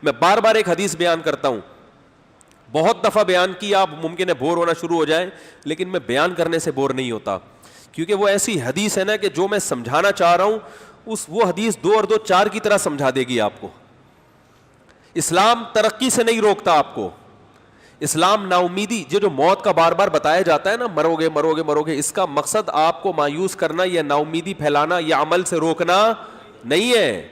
میں بار بار ایک حدیث بیان کرتا ہوں, بہت دفعہ بیان کی, آپ ممکن ہے بور ہونا شروع ہو جائیں, لیکن میں بیان کرنے سے بور نہیں ہوتا, کیونکہ وہ ایسی حدیث ہے نا کہ جو میں سمجھانا چاہ رہا ہوں وہ حدیث 2 اور 2 4 کی طرح سمجھا دے گی آپ کو. اسلام ترقی سے نہیں روکتا آپ کو, اسلام نا امیدی, جو موت کا بار بار بتایا جاتا ہے نا, مرو گے مرو گے مرو گے, اس کا مقصد آپ کو مایوس کرنا یا نا امیدی پھیلانا یا عمل سے روکنا نہیں ہے.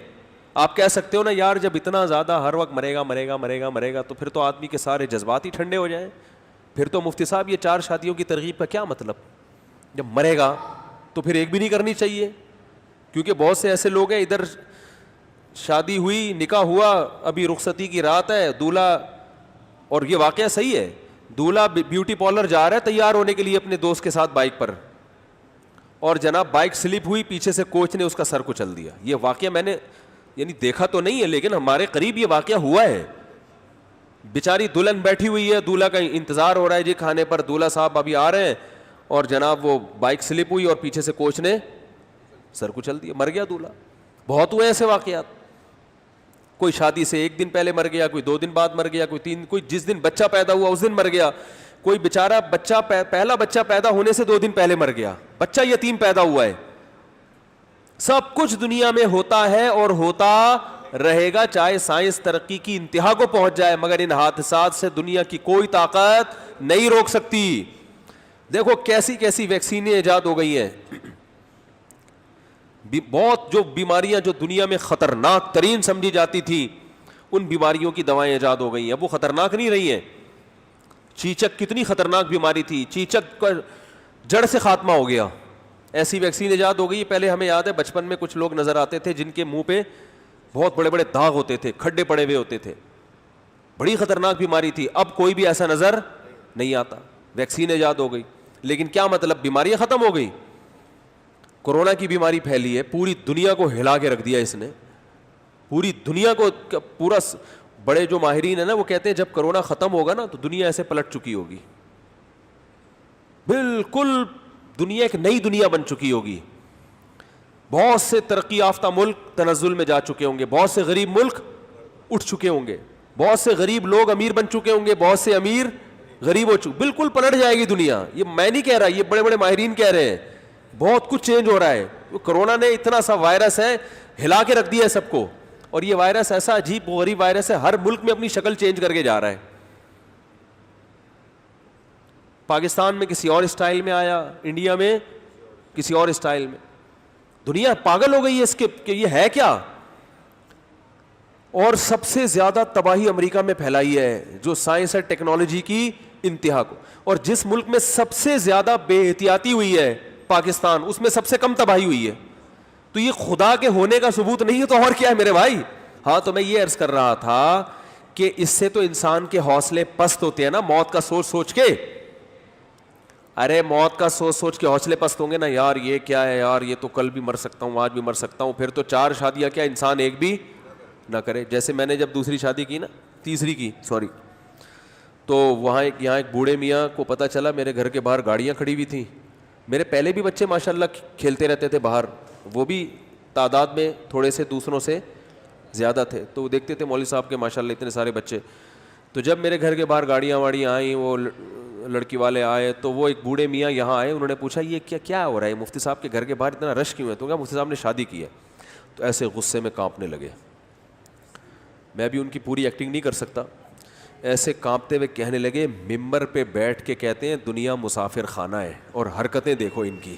آپ کہہ سکتے ہو نا یار جب اتنا زیادہ ہر وقت مرے گا مرے گا مرے گا مرے گا, تو پھر تو آدمی کے سارے جذبات ہی ٹھنڈے ہو جائیں. پھر تو مفتی صاحب یہ 4 شادیوں کی ترغیب کا کیا مطلب؟ جب مرے گا تو پھر ایک بھی نہیں کرنی چاہیے, کیونکہ بہت سے ایسے لوگ ہیں, ادھر شادی ہوئی, نکاح ہوا, ابھی رخصتی کی رات ہے, دولہا, اور یہ واقعہ صحیح ہے, دولہا بیوٹی پارلر جا رہا ہے تیار ہونے کے لیے اپنے دوست کے ساتھ بائک پر, اور جناب بائک سلپ ہوئی, پیچھے سے کوچ نے اس کا سر کچل دیا. یہ واقعہ میں نے یعنی دیکھا تو نہیں ہے, لیکن ہمارے قریب یہ واقعہ ہوا ہے. بیچاری دلہن بیٹھی ہوئی ہے, دولہا کا انتظار ہو رہا ہے جی کھانے پر, دولہا صاحب ابھی آ رہے ہیں, اور جناب وہ بائک سلپ ہوئی اور پیچھے سے کوچ نے سر کچل دیا, مر گیا دولہا. بہت ہوئے ایسے واقعات. کوئی شادی سے 1 دن پہلے مر گیا, کوئی 2 دن بعد مر گیا, کوئی 3, کوئی جس دن بچہ پیدا ہوا اس دن مر گیا, کوئی بیچارہ بچہ پہلا بچہ پیدا ہونے سے 2 دن پہلے مر گیا, بچہ یتیم پیدا ہوا ہے. سب کچھ دنیا میں ہوتا ہے اور ہوتا رہے گا, چاہے سائنس ترقی کی انتہا کو پہنچ جائے, مگر ان حادثات سے دنیا کی کوئی طاقت نہیں روک سکتی. دیکھو کیسی کیسی ویکسینیں ایجاد ہو گئی ہیں, بہت جو بیماریاں جو دنیا میں خطرناک ترین سمجھی جاتی تھی, ان بیماریوں کی دوائیں ایجاد ہو گئی ہیں. اب وہ خطرناک نہیں رہی ہیں. چیچک کتنی خطرناک بیماری تھی, چیچک کا جڑ سے خاتمہ ہو گیا, ایسی ویکسین ایجاد ہو گئی. پہلے ہمیں یاد ہے بچپن میں کچھ لوگ نظر آتے تھے جن کے منہ پہ بہت بڑے بڑے داغ ہوتے تھے, کھڈے پڑے ہوئے ہوتے تھے, بڑی خطرناک بیماری تھی. اب کوئی بھی ایسا نظر نہیں آتا, ویکسین ایجاد ہو گئی. لیکن کیا مطلب, بیماریاں ختم ہو گئی؟ کورونا کی بیماری پھیلی ہے, پوری دنیا کو ہلا کے رکھ دیا اس نے, پوری دنیا کو پورا. بڑے جو ماہرین ہیں نا وہ کہتے ہیں جب کورونا ختم ہوگا نا تو دنیا ایسے پلٹ چکی ہوگی, بالکل دنیا ایک نئی دنیا بن چکی ہوگی. بہت سے ترقی یافتہ ملک تنزل میں جا چکے ہوں گے, بہت سے غریب ملک اٹھ چکے ہوں گے, بہت سے غریب لوگ امیر بن چکے ہوں گے, بہت سے امیر غریب ہو چکے, بالکل پلٹ جائے گی دنیا. یہ میں نہیں کہہ رہا, یہ بڑے بڑے ماہرین کہہ رہے ہیں. بہت کچھ چینج ہو رہا ہے. کرونا نے اتنا سا وائرس ہے, ہلا کے رکھ دیا ہے سب کو, اور یہ وائرس ایسا عجیب و غریب وائرس ہے, ہر ملک میں اپنی شکل چینج کر کے جا رہا ہے. پاکستان میں کسی اور اسٹائل میں آیا, انڈیا میں کسی اور اسٹائل میں. دنیا پاگل ہو گئی ہے اس کے کہ یہ ہے کیا. اور سب سے زیادہ تباہی امریکہ میں پھیلائی ہے, جو سائنس اور ٹیکنالوجی کی انتہا کو. اور جس ملک میں سب سے زیادہ بے احتیاطی ہوئی ہے پاکستان, اس میں سب سے کم تباہی ہوئی ہے. تو یہ خدا کے ہونے کا ثبوت نہیں ہے تو اور کیا ہے میرے بھائی. ہاں تو میں یہ عرض کر رہا تھا کہ اس سے تو انسان کے حوصلے پست ہوتے ہیں نا, موت کا سوچ سوچ کے. ارے موت کا سوچ سوچ کے حوصلے پست ہوں گے نا, یار یہ کیا ہے یار, یہ تو کل بھی مر سکتا ہوں, آج بھی مر سکتا ہوں. پھر تو 4 شادیاں کیا انسان ایک بھی نہ کرے. جیسے میں نے جب دوسری شادی کی نا, تیسری کی سوری, تو وہاں یہاں ایک بوڑھے میاں کو پتہ چلا میرے گھر کے باہر گاڑیاں کھڑی ہوئی تھیں. میرے پہلے بھی بچے ماشاءاللہ کھیلتے رہتے تھے باہر, وہ بھی تعداد میں تھوڑے سے دوسروں سے زیادہ تھے, تو وہ دیکھتے تھے مولوی صاحب کے ماشاءاللہ اتنے سارے بچے. تو جب میرے گھر کے باہر گاڑیاں واڑیاں آئیں, وہ لڑکی والے آئے, تو وہ ایک بوڑھے میاں یہاں آئے, انہوں نے پوچھا یہ کیا ہو رہا ہے, مفتی صاحب کے گھر کے باہر اتنا رش کیوں ہے؟ تو کیا مفتی صاحب نے شادی کی ہے. تو ایسے غصے میں کانپنے لگے. میں بھی ان کی پوری ایکٹنگ نہیں کر سکتا, ایسے کانپتے ہوئے کہنے لگے, ممبر پہ بیٹھ کے کہتے ہیں دنیا مسافر خانہ ہے, اور حرکتیں دیکھو ان کی.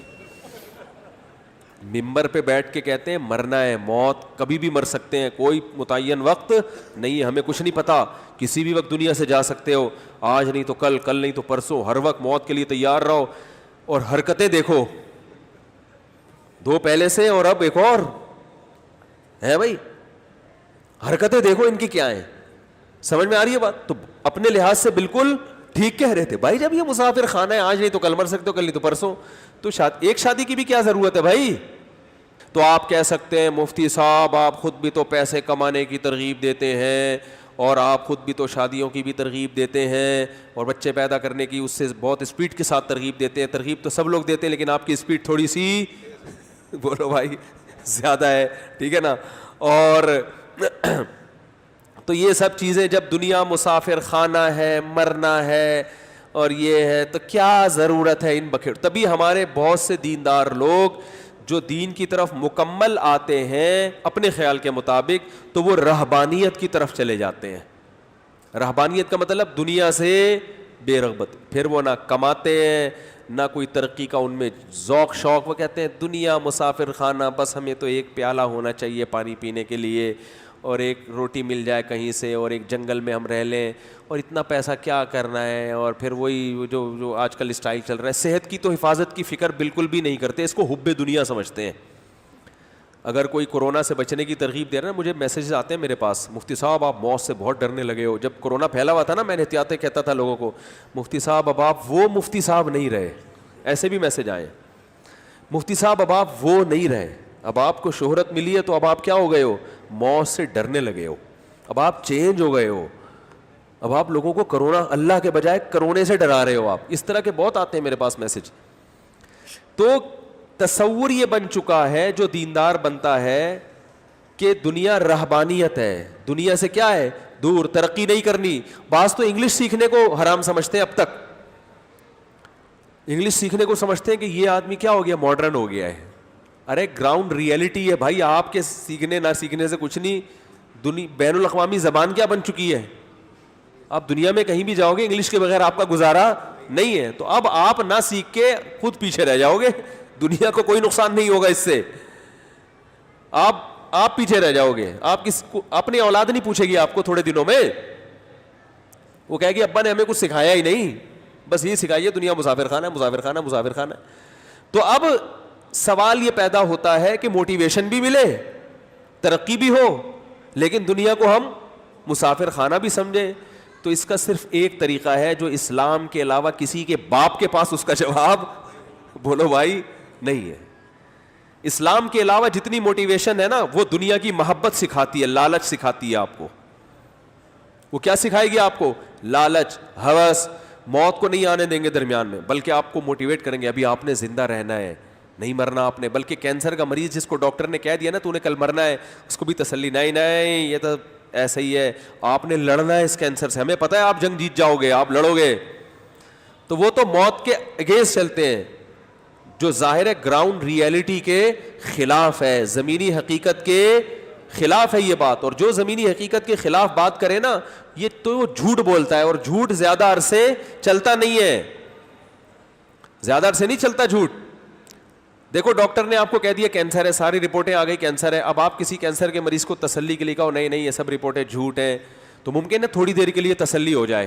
ممبر پہ بیٹھ کے کہتے ہیں مرنا ہے, موت کبھی بھی مر سکتے ہیں, کوئی متعین وقت نہیں ہے, ہمیں کچھ نہیں پتا, کسی بھی وقت دنیا سے جا سکتے ہو, آج نہیں تو کل, کل نہیں تو پرسوں, ہر وقت موت کے لیے تیار رہو. اور حرکتیں دیکھو, 2 پہلے سے اور اب ایک اور ہے بھائی, حرکتیں دیکھو ان کی کیا ہیں. سمجھ میں آ رہی ہے بات؟ تو اپنے لحاظ سے بالکل ٹھیک کہہ رہے تھے بھائی, جب یہ مسافر خانہ ہے, آج نہیں تو کل مر سکتے ہو, کل نہیں تو پرسوں, تو ایک شادی کی بھی کیا ضرورت ہے بھائی. تو آپ کہہ سکتے ہیں مفتی صاحب آپ خود بھی تو پیسے کمانے کی ترغیب دیتے ہیں, اور آپ خود بھی تو شادیوں کی بھی ترغیب دیتے ہیں, اور بچے پیدا کرنے کی اس سے بہت اسپیڈ کے ساتھ ترغیب دیتے ہیں. ترغیب تو سب لوگ دیتے ہیں, لیکن آپ کی اسپیڈ تھوڑی سی بولو بھائی زیادہ ہے, ٹھیک ہے نا. اور تو یہ سب چیزیں جب دنیا مسافر خانہ ہے, مرنا ہے اور یہ ہے, تو کیا ضرورت ہے ان بکھیر. تبھی ہمارے بہت سے دیندار لوگ جو دین کی طرف مکمل آتے ہیں اپنے خیال کے مطابق, تو وہ رہبانیت کی طرف چلے جاتے ہیں. رہبانیت کا مطلب دنیا سے بے رغبت. پھر وہ نہ کماتے ہیں نہ کوئی ترقی کا ان میں ذوق شوق. وہ کہتے ہیں دنیا مسافر خانہ, بس ہمیں تو ایک پیالہ ہونا چاہیے پانی پینے کے لیے, اور ایک روٹی مل جائے کہیں سے, اور ایک جنگل میں ہم رہ لیں, اور اتنا پیسہ کیا کرنا ہے. اور پھر وہی جو آج کل اسٹائل چل رہا ہے, صحت کی تو حفاظت کی فکر بالکل بھی نہیں کرتے, اس کو حب دنیا سمجھتے ہیں. اگر کوئی کورونا سے بچنے کی ترغیب دے رہا ہے, مجھے میسیجز آتے ہیں میرے پاس, مفتی صاحب آپ موت سے بہت ڈرنے لگے ہو. جب کورونا پھیلا ہوا تھا نا, میں نے احتیاطیں کہتا تھا لوگوں کو, مفتی صاحب اب آپ وہ مفتی صاحب نہیں رہے. ایسے بھی میسیج آئے, مفتی صاحب اب آپ وہ نہیں رہے, اب آپ کو شہرت ملی ہے تو اب آپ کیا ہو گئے ہو, موت سے ڈرنے لگے ہو, اب آپ چینج ہو گئے ہو, اب آپ لوگوں کو کرونا اللہ کے بجائے کرونے سے ڈرا رہے ہو آپ. اس طرح کے بہت آتے ہیں میرے پاس میسج. تو تصور یہ بن چکا ہے جو دیندار بنتا ہے کہ دنیا رہبانیت ہے, دنیا سے کیا ہے دور, ترقی نہیں کرنی. بعض تو انگلش سیکھنے کو حرام سمجھتے ہیں. اب تک انگلش سیکھنے کو سمجھتے ہیں کہ یہ آدمی کیا ہو گیا, ماڈرن ہو گیا ہے. ارے گراؤنڈ ریئلٹی ہے بھائی, آپ کے سیکھنے نہ سیکھنے سے کچھ نہیں. بین الاقوامی زبان کیا بن چکی ہے, آپ دنیا میں کہیں بھی جاؤ گے انگلش کے بغیر آپ کا گزارا نہیں ہے. تو اب آپ نہ سیکھ کے خود پیچھے رہ جاؤ گے, دنیا کو کوئی نقصان نہیں ہوگا اس سے, آپ پیچھے رہ جاؤ گے. آپ اپنی اولاد نہیں پوچھے گی آپ کو تھوڑے دنوں میں, وہ کہے گی ابا نے ہمیں کچھ سکھایا ہی نہیں, بس یہ سکھائیے دنیا مسافر خانہ, مسافر خانہ, مسافر خانہ. تو اب سوال یہ پیدا ہوتا ہے کہ موٹیویشن بھی ملے, ترقی بھی ہو, لیکن دنیا کو ہم مسافر خانہ بھی سمجھیں. تو اس کا صرف ایک طریقہ ہے جو اسلام کے علاوہ کسی کے باپ کے پاس اس کا جواب بولو بھائی نہیں ہے. اسلام کے علاوہ جتنی موٹیویشن ہے نا, وہ دنیا کی محبت سکھاتی ہے, لالچ سکھاتی ہے آپ کو. وہ کیا سکھائے گی آپ کو, لالچ, ہوس. موت کو نہیں آنے دیں گے درمیان میں, بلکہ آپ کو موٹیویٹ کریں گے, ابھی آپ نے زندہ رہنا ہے, نہیں مرنا آپ نے. بلکہ کینسر کا مریض جس کو ڈاکٹر نے کہہ دیا نا تو نے کل مرنا ہے, اس کو بھی تسلی, نہیں یہ تو ایسا ہی ہے, آپ نے لڑنا ہے اس کینسر سے, ہمیں پتہ ہے آپ جنگ جیت جاؤ گے, آپ لڑو گے. تو وہ تو موت کے اگینسٹ چلتے ہیں, جو ظاہر ہے گراؤنڈ ریئلٹی کے خلاف ہے, زمینی حقیقت کے خلاف ہے یہ بات. اور جو زمینی حقیقت کے خلاف بات کرے نا, یہ تو جھوٹ بولتا ہے, اور جھوٹ زیادہ عرصے چلتا نہیں ہے, زیادہ عرصے نہیں چلتا جھوٹ. دیکھو ڈاکٹر نے آپ کو کہہ دیا کینسر ہے, ساری رپورٹیں آ گئی کینسر ہے, اب آپ کسی کینسر کے مریض کو تسلی کے لیے کہو نہیں یہ سب رپورٹیں جھوٹ ہیں, تو ممکن ہے تھوڑی دیر کے لیے تسلی ہو جائے.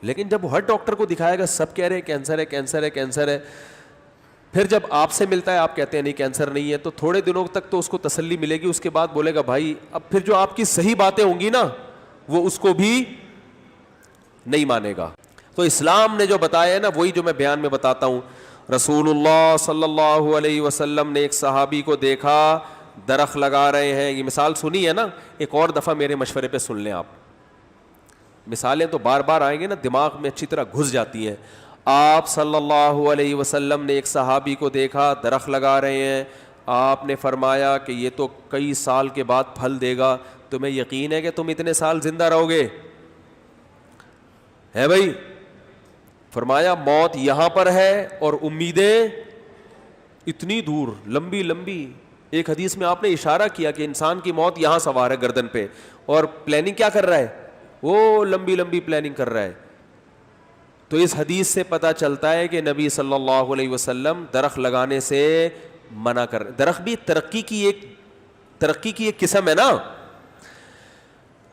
لیکن جب ہر ڈاکٹر کو دکھائے گا سب کہہ رہے کینسر ہے, کینسر ہے, کینسر ہے, پھر جب آپ سے ملتا ہے آپ کہتے ہیں نہیں کینسر نہیں ہے, تو تھوڑے دنوں تک تو اس کو تسلی ملے گی. اس کے بعد بولے گا بھائی, اب پھر جو آپ کی صحیح باتیں ہوں گی نا وہ اس کو بھی نہیں مانے گا. تو اسلام نے جو بتایا ہے نا وہی جو میں بیان میں بتاتا ہوں. رسول اللہ صلی اللہ علیہ وسلم نے ایک صحابی کو دیکھا درخت لگا رہے ہیں, یہ مثال سنی ہے نا, ایک اور دفعہ میرے مشورے پہ سن لیں آپ, مثالیں تو بار بار آئیں گے نا, دماغ میں اچھی طرح گھس جاتی ہیں. آپ صلی اللہ علیہ وسلم نے ایک صحابی کو دیکھا درخت لگا رہے ہیں, آپ نے فرمایا کہ یہ تو کئی سال کے بعد پھل دے گا, تمہیں یقین ہے کہ تم اتنے سال زندہ رہو گے؟ ہے بھائی. فرمایا موت یہاں پر ہے اور امیدیں اتنی دور, لمبی لمبی. ایک حدیث میں آپ نے اشارہ کیا کہ انسان کی موت یہاں سوار ہے گردن پہ, اور پلاننگ کیا کر رہا ہے, وہ لمبی لمبی پلاننگ کر رہا ہے. تو اس حدیث سے پتہ چلتا ہے کہ نبی صلی اللہ علیہ وسلم درخت لگانے سے منع کر. درخت بھی ترقی کی ایک قسم ہے نا.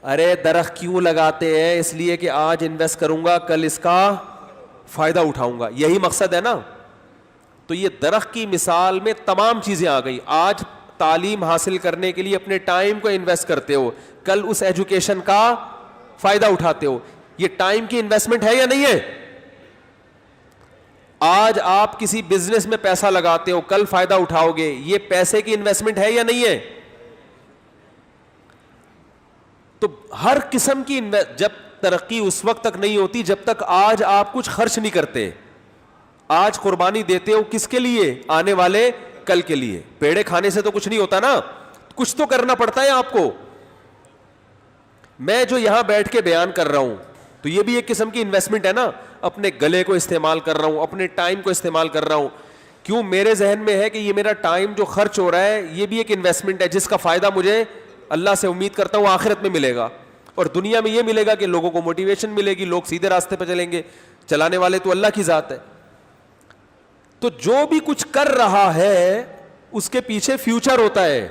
ارے درخت کیوں لگاتے ہیں, اس لیے کہ آج انویسٹ کروں گا کل اس کا فائدہ اٹھاؤں گا, یہی مقصد ہے نا. تو یہ درخت کی مثال میں تمام چیزیں آ گئی. آج تعلیم حاصل کرنے کے لیے اپنے ٹائم کو انویسٹ کرتے ہو, کل اس ایجوکیشن کا فائدہ اٹھاتے ہو. یہ ٹائم کی انویسٹمنٹ ہے یا نہیں ہے؟ آج آپ کسی بزنس میں پیسہ لگاتے ہو, کل فائدہ اٹھاؤ گے, یہ پیسے کی انویسٹمنٹ ہے یا نہیں ہے؟ تو ہر قسم کی جب ترقی اس وقت تک نہیں ہوتی جب تک آج آپ کچھ خرچ نہیں کرتے. آج قربانی دیتے ہو کس کے لیے؟ آنے والے کل کے لیے. پیڑے کھانے سے تو کچھ نہیں ہوتا نا, کچھ تو کرنا پڑتا ہے آپ کو. میں جو یہاں بیٹھ کے بیان کر رہا ہوں تو یہ بھی ایک قسم کی انویسٹمنٹ ہے نا, اپنے گلے کو استعمال کر رہا ہوں, اپنے ٹائم کو استعمال کر رہا ہوں. کیوں میرے ذہن میں ہے کہ یہ میرا ٹائم جو خرچ ہو رہا ہے یہ بھی ایک انویسٹمنٹ ہے جس کا فائدہ مجھے اللہ سے امید کرتا ہوں آخرت میں ملے گا, اور دنیا میں یہ ملے گا کہ لوگوں کو موٹیویشن ملے گی, لوگ سیدھے راستے پہ چلیں گے, چلانے والے تو اللہ کی ذات ہے. تو جو بھی کچھ کر رہا ہے اس کے پیچھے فیوچر ہوتا ہے,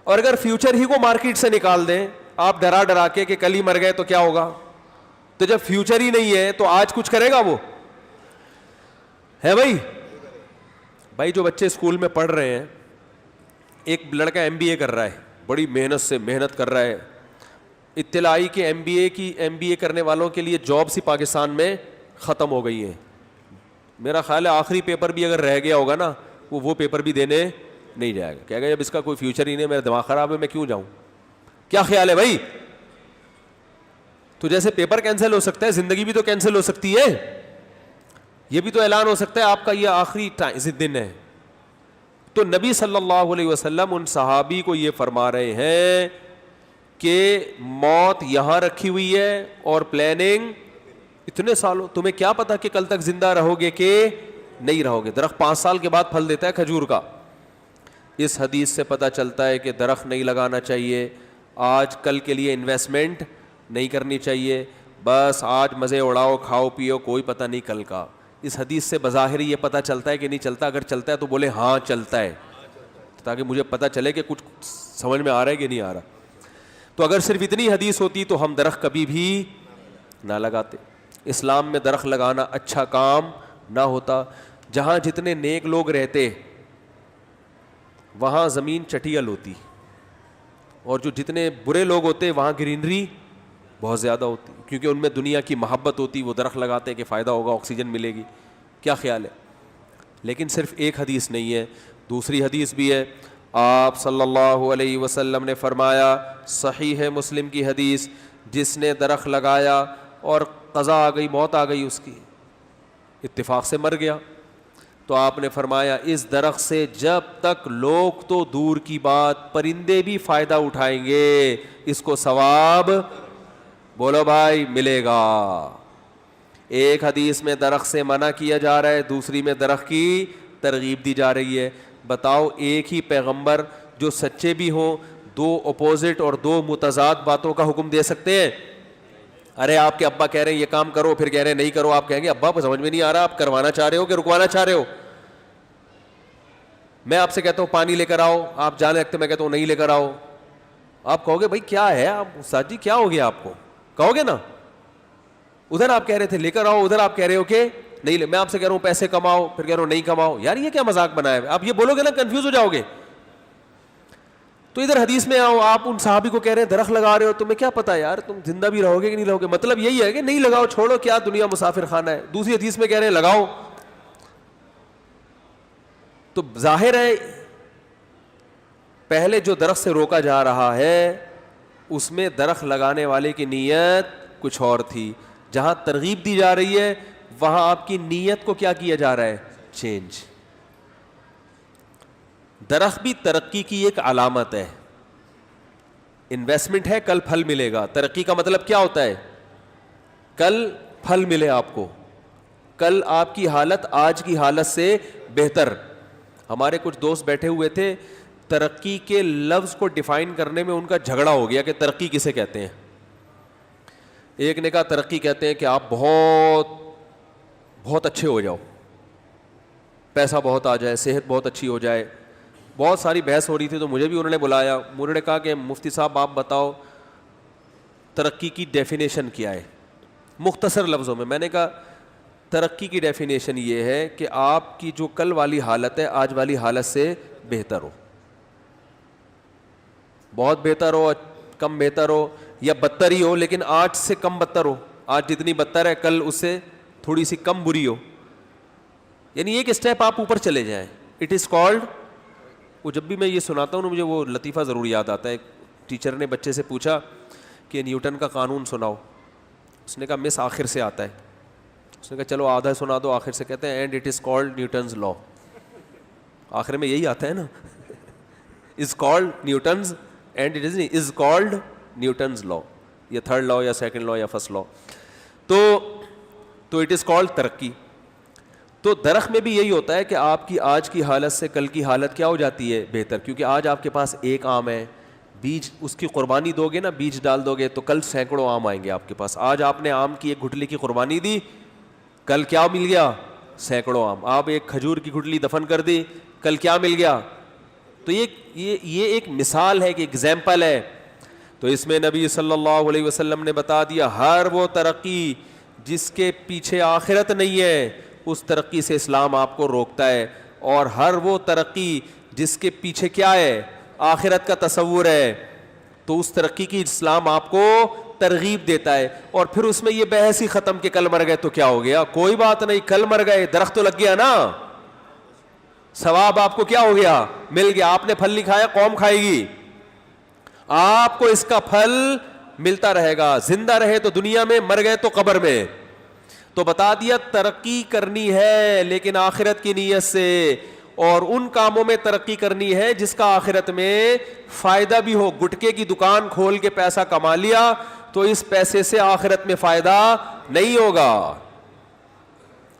اور اگر فیوچر ہی کو مارکیٹ سے نکال دیں آپ ڈرا کے کہ کل ہی مر گئے تو کیا ہوگا, تو جب فیوچر ہی نہیں ہے تو آج کچھ کرے گا وہ ہے بھائی جو بچے اسکول میں پڑھ رہے ہیں, ایک لڑکا MBA کر رہا ہے, بڑی محنت کر رہا ہے, اطلاع آئی کہ MBA کرنے والوں کے لیے جابس ہی پاکستان میں ختم ہو گئی ہیں. میرا خیال ہے آخری پیپر بھی اگر رہ گیا ہوگا نا وہ پیپر بھی دینے نہیں جائے گا, کہے گا جب اس کا کوئی فیوچر ہی نہیں, میرا دماغ خراب ہے میں کیوں جاؤں. کیا خیال ہے بھائی؟ تو جیسے پیپر کینسل ہو سکتا ہے زندگی بھی تو کینسل ہو سکتی ہے, یہ بھی تو اعلان ہو سکتا ہے آپ کا یہ آخری دن ہے. تو نبی صلی اللہ علیہ وسلم ان صحابی کو یہ فرما رہے ہیں کہ موت یہاں رکھی ہوئی ہے اور پلاننگ اتنے سالوں, تمہیں کیا پتا کہ کل تک زندہ رہو گے کہ نہیں رہو گے. درخت 5 سال کے بعد پھل دیتا ہے کھجور کا. اس حدیث سے پتہ چلتا ہے کہ درخت نہیں لگانا چاہیے, آج کل کے لیے انویسٹمنٹ نہیں کرنی چاہیے, بس آج مزے اڑاؤ کھاؤ پیو, کوئی پتہ نہیں کل کا. اس حدیث سے بظاہر یہ پتہ چلتا ہے کہ نہیں چلتا, اگر چلتا ہے تو بولے ہاں چلتا ہے, تاکہ مجھے پتہ چلے کہ کچھ سمجھ میں آ رہا ہے کہ نہیں آ رہا. تو اگر صرف اتنی حدیث ہوتی تو ہم درخت کبھی بھی نہ لگاتے. اسلام میں درخت لگانا اچھا کام نہ ہوتا. جہاں جتنے نیک لوگ رہتے وہاں زمین چٹیل ہوتی, اور جو جتنے برے لوگ ہوتے وہاں گرینری بہت زیادہ ہوتی, کیونکہ ان میں دنیا کی محبت ہوتی. وہ درخت لگاتے کہ فائدہ ہوگا, آکسیجن ملے گی. کیا خیال ہے؟ لیکن صرف ایک حدیث نہیں ہے, دوسری حدیث بھی ہے. آپ صلی اللہ علیہ وسلم نے فرمایا, صحیح مسلم کی حدیث, جس نے درخت لگایا اور قضا آ گئی, موت آ گئی اس کی, اتفاق سے مر گیا, تو آپ نے فرمایا اس درخت سے جب تک لوگ تو دور کی بات پرندے بھی فائدہ اٹھائیں گے اس کو ثواب بولو بھائی ملے گا. ایک حدیث میں درخت سے منع کیا جا رہا ہے, دوسری میں درخت کی ترغیب دی جا رہی ہے. بتاؤ ایک ہی پیغمبر جو سچے بھی ہوں, دو اپوزٹ اور دو متضاد باتوں کا حکم دے سکتے ہیں؟ ارے آپ کے ابا کہہ رہے ہیں یہ کام کرو, پھر کہہ رہے ہیں نہیں کرو. آپ کہیں گے ابا کو سمجھ میں نہیں آ رہا, آپ کروانا چاہ رہے ہو کہ رکوانا چاہ رہے ہو؟ میں آپ سے کہتا ہوں پانی لے کر آؤ, آپ جانے لگتے, میں کہتا ہوں نہیں لے کر آؤ. آپ کہو گے بھائی کیا ہے, آپ استاد جی کیا ہو گیا آپ کو, کہو گے نا. ادھر آپ کہہ رہے تھے لے کر آؤ, ادھر آپ کہہ رہے ہو کہ نہیں لے. میں آپ سے کہہ رہا ہوں پیسے کماؤ, پھر کہہ رہا ہوں نہیں کماؤ. یار یہ کیا مذاق بنایا ہے؟ آپ یہ بولو گے نا کنفیوز ہو جاؤ گے. تو ادھر حدیث میں آؤ, آپ ان صحابی کو کہہ رہے ہیں درخت لگا رہے ہو, تمہیں کیا پتا یار تم زندہ بھی رہو گے کہ نہیں رہو گے. مطلب یہی ہے کہ نہیں لگاؤ, چھوڑو, کیا دنیا مسافر خانہ ہے. دوسری حدیث میں کہہ رہے ہیں لگاؤ. تو ظاہر ہے پہلے جو درخت سے روکا جا رہا ہے اس میں درخت لگانے والے کی نیت کچھ اور تھی. جہاں ترغیب دی جا رہی ہے وہاں آپ کی نیت کو کیا کیا جا رہا ہے, چینج. درخت بھی ترقی کی ایک علامت ہے. انویسٹمنٹ ہے, کل پھل ملے گا. ترقی کا مطلب کیا ہوتا ہے؟ کل پھل ملے آپ کو, کل آپ کی حالت آج کی حالت سے بہتر. ہمارے کچھ دوست بیٹھے ہوئے تھے, ترقی کے لفظ کو ڈیفائن کرنے میں ان کا جھگڑا ہو گیا کہ ترقی کسے کہتے ہیں. ایک نے کہا ترقی کہتے ہیں کہ آپ بہت بہت اچھے ہو جاؤ, پیسہ بہت آ جائے, صحت بہت اچھی ہو جائے. بہت ساری بحث ہو رہی تھی تو مجھے بھی انہوں نے بلایا. انہوں نے کہا کہ مفتی صاحب آپ بتاؤ ترقی کی ڈیفینیشن کیا ہے مختصر لفظوں میں. میں نے کہا ترقی کی ڈیفینیشن یہ ہے کہ آپ کی جو کل والی حالت ہے آج والی حالت سے بہتر ہو. بہت بہتر ہو, کم بہتر ہو, یا بدتر ہی ہو لیکن آج سے کم بدتر ہو. آج جتنی بدتر ہے کل اس سے تھوڑی سی کم بری ہو, یعنی ایک اسٹیپ آپ اوپر چلے جائیں. اٹ از کالڈ, وہ جب بھی میں یہ سناتا ہوں نا مجھے وہ لطیفہ ضرور یاد آتا ہے. ایک ٹیچر نے بچے سے پوچھا کہ نیوٹن کا قانون سناؤ. اس نے کہا مس آخر سے آتا ہے. اس نے کہا چلو آدھا سنا دو آخر سے. کہتے ہیں and it is called Newton's law. آخر میں یہی آتا ہے نا, is called Newton's and it is called Newton's law, یا تھرڈ لا یا سیکنڈ لا یا فرسٹ لا. تو اٹ از کالڈ ترقی. تو درخت میں بھی یہی ہوتا ہے کہ آپ کی آج کی حالت سے کل کی حالت کیا ہو جاتی ہے بہتر, کیونکہ آج آپ کے پاس ایک آم ہے, بیج اس کی قربانی دو گے نا, بیج ڈال دو گے تو کل سینکڑوں آم آئیں گے آپ کے پاس. آج آپ نے آم کی ایک گٹھلی کی قربانی دی, کل کیا مل گیا؟ سینکڑوں آم. آپ ایک کھجور کی گٹھلی دفن کر دی, کل کیا مل گیا؟ تو یہ ایک مثال ہے, کہ ایگزامپل ہے. تو اس میں نبی صلی اللہ علیہ وسلم نے بتا دیا ہر وہ ترقی جس کے پیچھے آخرت نہیں ہے اس ترقی سے اسلام آپ کو روکتا ہے, اور ہر وہ ترقی جس کے پیچھے کیا ہے؟ آخرت کا تصور ہے, تو اس ترقی کی اسلام آپ کو ترغیب دیتا ہے. اور پھر اس میں یہ بحث ہی ختم کہ کل مر گئے تو کیا ہو گیا, کوئی بات نہیں, کل مر گئے درخت تو لگ گیا نا, ثواب آپ کو کیا ہو گیا؟ مل گیا. آپ نے پھل نہیں کھایا, قوم کھائے گی, آپ کو اس کا پھل ملتا رہے گا, زندہ رہے تو دنیا میں, مر گئے تو قبر میں. تو بتا دیا ترقی کرنی ہے لیکن آخرت کی نیت سے, اور ان کاموں میں ترقی کرنی ہے جس کا آخرت میں فائدہ بھی ہو. گٹکے کی دکان کھول کے پیسہ کما لیا تو اس پیسے سے آخرت میں فائدہ نہیں ہوگا.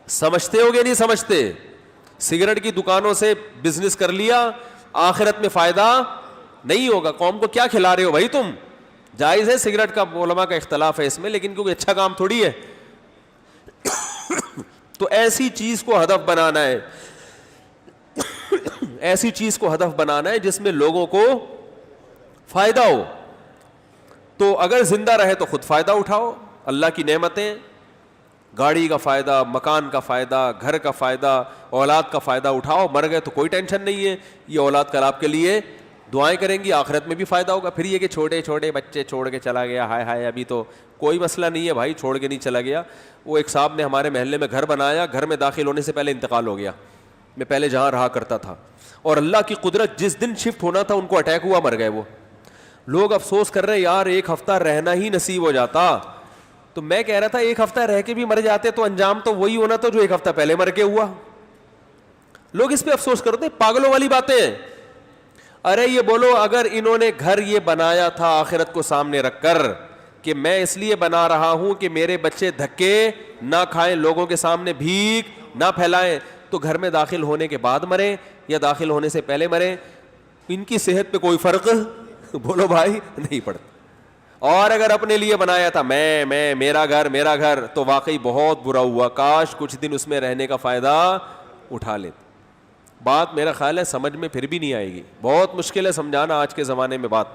سمجھتے ہو گے نہیں سمجھتے؟ سگریٹ کی دکانوں سے بزنس کر لیا, آخرت میں فائدہ نہیں ہوگا. قوم کو کیا کھلا رہے ہو بھائی تم؟ جائز ہے سگریٹ کا, علماء کا اختلاف ہے اس میں, لیکن کیونکہ اچھا کام تھوڑی ہے. تو ایسی چیز کو ہدف بنانا ہے, ایسی چیز کو ہدف بنانا ہے جس میں لوگوں کو فائدہ ہو. تو اگر زندہ رہے تو خود فائدہ اٹھاؤ, اللہ کی نعمتیں, گاڑی کا فائدہ, مکان کا فائدہ, گھر کا فائدہ, اولاد کا فائدہ اٹھاؤ. مر گئے تو کوئی ٹینشن نہیں ہے, یہ اولاد کل آپ کے لیے دعائیں کریں گی, آخرت میں بھی فائدہ ہوگا. پھر یہ کہ چھوٹے چھوٹے بچے چھوڑ کے چلا گیا, ہائے ہائے, ابھی تو کوئی مسئلہ نہیں ہے بھائی, چھوڑ کے نہیں چلا گیا. وہ ایک صاحب نے ہمارے محلے میں گھر بنایا, گھر میں داخل ہونے سے پہلے انتقال ہو گیا. میں پہلے جہاں رہا کرتا تھا, اور اللہ کی قدرت, جس دن شفٹ ہونا تھا ان کو اٹیک ہوا, مر گئے وہ. لوگ افسوس کر رہے ہیں یار ایک ہفتہ رہنا ہی نصیب ہو جاتا. تو میں کہہ رہا تھا ایک ہفتہ رہ کے بھی مر جاتے تو انجام تو وہی ہونا تھا جو ایک ہفتہ پہلے مر کے ہوا. لوگ اس پہ افسوس کرتے ہیں, پاگلوں والی باتیں ہیں. ارے یہ بولو اگر انہوں نے گھر یہ بنایا تھا آخرت کو سامنے رکھ کر کہ میں اس لیے بنا رہا ہوں کہ میرے بچے دھکے نہ کھائیں, لوگوں کے سامنے بھیک نہ پھیلائیں, تو گھر میں داخل ہونے کے بعد مریں یا داخل ہونے سے پہلے مریں, ان کی صحت پہ کوئی فرق بولو بھائی نہیں پڑتا. اور اگر اپنے لیے بنایا تھا میں میرا گھر, تو واقعی بہت برا ہوا, کاش کچھ دن اس میں رہنے کا فائدہ اٹھا لیتے. بات میرا خیال ہے سمجھ میں پھر بھی نہیں آئے گی, بہت مشکل ہے سمجھانا آج کے زمانے میں بات.